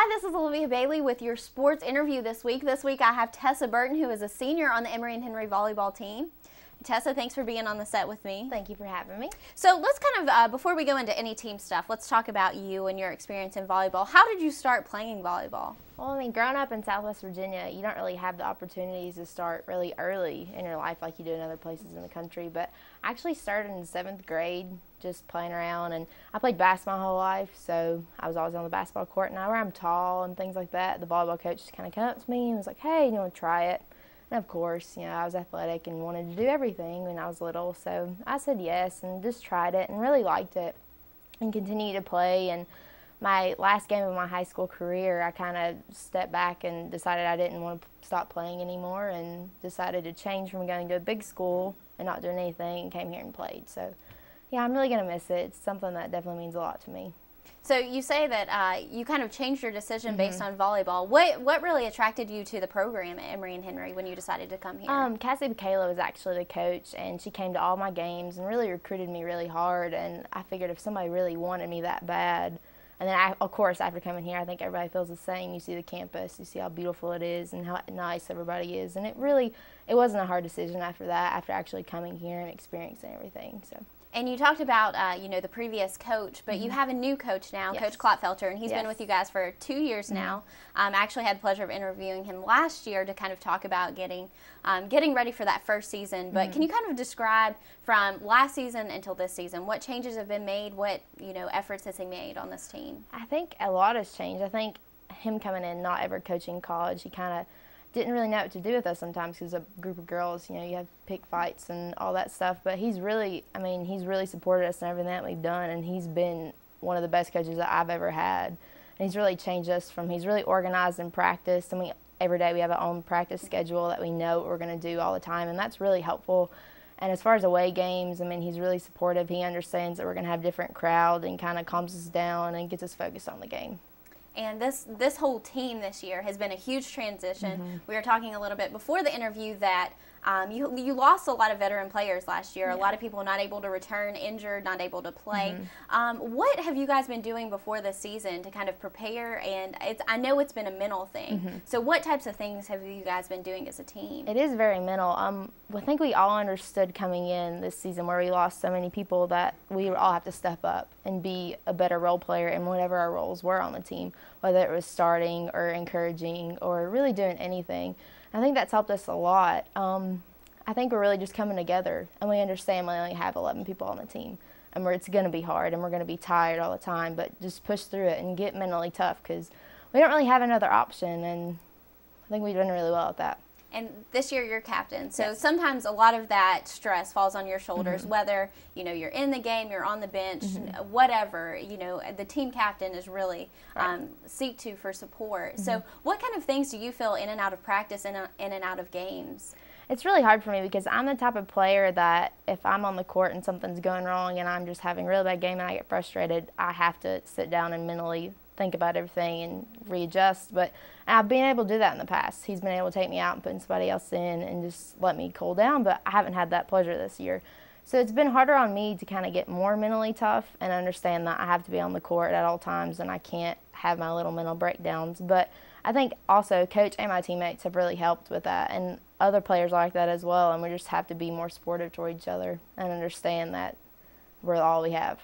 Hi, this is Olivia Bailey with your sports interview this week. This week I have Tessa Burton, who is a senior on the Emory and Henry volleyball team. Tessa, thanks for being on the set with me. Thank you for having me. So let's kind of, before we go into any team stuff, let's talk about you and your experience in volleyball. How did you start playing volleyball? Well, I mean, growing up in Southwest Virginia, you don't really have the opportunities to start really early in your life like you do in other places in the country. But I actually started in 7th grade just playing around, and I played basketball my whole life, so I was always on the basketball court. Now where I'm tall and things like that, the volleyball coach just kind of came up to me and was like, hey, you want to try it? And of course, you know, I was athletic and wanted to do everything when I was little, so I said yes and just tried it and really liked it and continued to play. And my last game of my high school career, I kind of stepped back and decided I didn't want to stop playing anymore and decided to change from going to a big school and not doing anything and came here and played. So, yeah, I'm really going to miss it. It's something that definitely means a lot to me. So you say that you kind of changed your decision based on volleyball. What really attracted you to the program at Emory and Henry when you decided to come here? Cassie Bacala was actually the coach, and she came to all my games and really recruited me really hard. And I figured if somebody really wanted me that bad, and then of course after coming here, I think everybody feels the same. You see the campus, you see how beautiful it is, and how nice everybody is. And it wasn't a hard decision after that, after actually coming here and experiencing everything. So. And you talked about, you know, the previous coach, but you have a new coach now, Yes. Coach Klotfelter, and he's Yes. been with you guys for 2 years now. I actually had the pleasure of interviewing him last year to kind of talk about getting ready for that first season. But can you kind of describe from last season until this season, what changes have been made, what, you know, efforts has he made on this team? I think a lot has changed. I think him coming in, not ever coaching college, he kind of didn't really know what to do with us sometimes because a group of girls, you know, you have pick fights and all that stuff. But he's really supported us in everything that we've done, and he's been one of the best coaches that I've ever had. And he's really changed us he's really organized in practice, and every day we have our own practice schedule that we know what we're going to do all the time, and that's really helpful. And as far as away games, I mean, he's really supportive. He understands that we're going to have a different crowd and kind of calms us down and gets us focused on the game. And this whole team this year has been a huge transition. We were talking a little bit before the interview that you lost a lot of veteran players last year. Yeah. A lot of people not able to return, injured, not able to play. What have you guys been doing before this season to kind of prepare? And I know it's been a mental thing. So what types of things have you guys been doing as a team? It is very mental. I think we all understood coming in this season where we lost so many people that we all have to step up and be a better role player in whatever our roles were on the team, whether it was starting or encouraging or really doing anything. I think that's helped us a lot. I think we're really just coming together, and we understand we only have 11 people on the team, and it's going to be hard, and we're going to be tired all the time, but just push through it and get mentally tough because we don't really have another option, and I think we've done really well at that. And this year you're captain, so Yes. sometimes a lot of that stress falls on your shoulders, whether, you know, you're in the game, you're on the bench, whatever, you know, the team captain is really seek to for support. So what kind of things do you feel in and out of practice and in and out of games? It's really hard for me because I'm the type of player that if I'm on the court and something's going wrong and I'm just having a really bad game and I get frustrated, I have to sit down and mentally think about everything and readjust. But I've been able to do that in the past. He's been able to take me out and put somebody else in and just let me cool down, but I haven't had that pleasure this year. So it's been harder on me to kind of get more mentally tough and understand that I have to be on the court at all times and I can't have my little mental breakdowns. But I think also Coach and my teammates have really helped with that, and other players like that as well, and we just have to be more supportive toward each other and understand that we're all we have.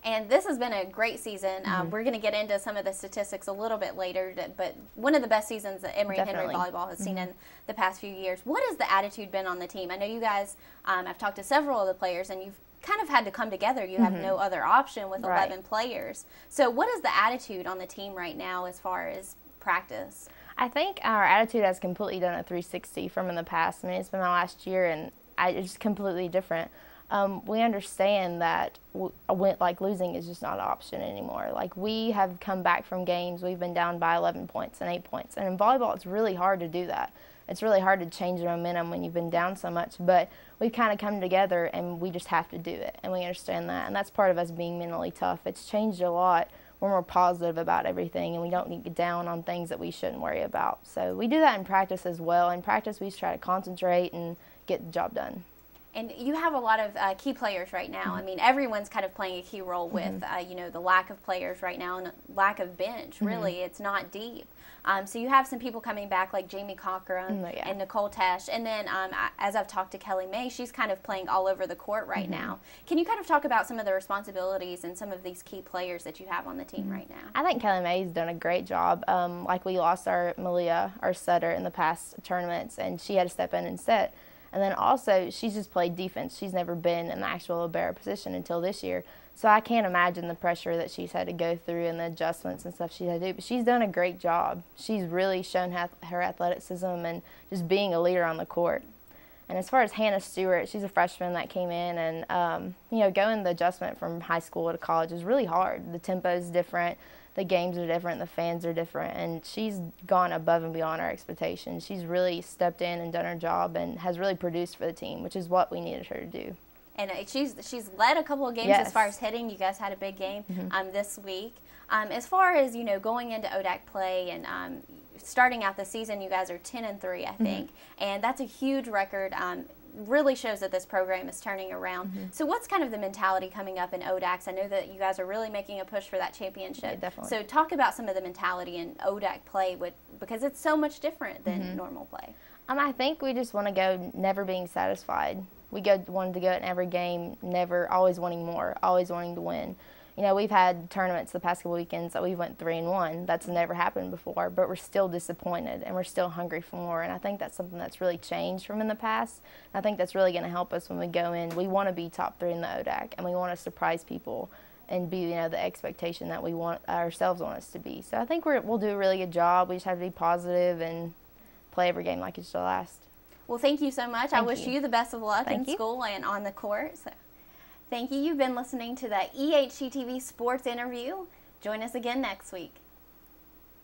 And this has been a great season. We're going to get into some of the statistics a little bit later, but one of the best seasons that Emory and Henry volleyball has seen in the past few years. What has the attitude been on the team? I know you guys, I've talked to several of the players, and you've kind of had to come together. You have no other option with 11 players. So what is the attitude on the team right now as far as practice? I think our attitude has completely done a 360 from in the past. I mean, it's been my last year, and it's completely different. We understand that losing is just not an option anymore. Like, we have come back from games, we've been down by 11 points and 8 points. And in volleyball, it's really hard to do that. It's really hard to change the momentum when you've been down so much. But we've kind of come together, and we just have to do it. And we understand that. And that's part of us being mentally tough. It's changed a lot. We're more positive about everything, and we don't get down on things that we shouldn't worry about. So we do that in practice as well. In practice, we just try to concentrate and get the job done. And you have a lot of key players right now. I mean, everyone's kind of playing a key role with, you know, the lack of players right now and lack of bench. Really, it's not deep. So you have some people coming back like Jamie Cochran and Nicole Tesh. And then as I've talked to Kelly May, she's kind of playing all over the court right now. Can you kind of talk about some of the responsibilities and some of these key players that you have on the team right now? I think Kelly May's done a great job. Like we lost our Malia, our setter, in the past tournaments, and she had to step in and set. And then also, she's just played defense. She's never been in the actual libero position until this year. So I can't imagine the pressure that she's had to go through and the adjustments and stuff she's had to do. But she's done a great job. She's really shown her athleticism and just being a leader on the court. And as far as Hannah Stewart, she's a freshman that came in, and you know, going the adjustment from high school to college is really hard. The tempo is different. The games are different, the fans are different, and she's gone above and beyond our expectations. She's really stepped in and done her job and has really produced for the team, which is what we needed her to do. And she's led a couple of games as far as hitting. You guys had a big game this week. As far as, you know, going into ODAC play and starting out the season, you guys are 10-3, I think, and that's a huge record. Really shows that this program is turning around. So what's kind of the mentality coming up in ODACs? I know that you guys are really making a push for that championship. Yeah, definitely. So talk about some of the mentality in ODAC play because it's so much different than normal play. I think we just want to go never being satisfied. We wanted to go in every game, never, always wanting more, always wanting to win. You know, we've had tournaments the past couple weekends that we went 3-1. That's never happened before, but we're still disappointed and we're still hungry for more. And I think that's something that's really changed from in the past. I think that's really going to help us when we go in. We want to be top 3 in the ODAC, and we want to surprise people and be, you know, the expectation that we want ourselves on us to be. So I think we'll do a really good job. We just have to be positive and play every game like it's the last. Well, thank you so much. I wish you the best of luck in school and on the court. So. Thank you. You've been listening to the EHCTV Sports Interview. Join us again next week.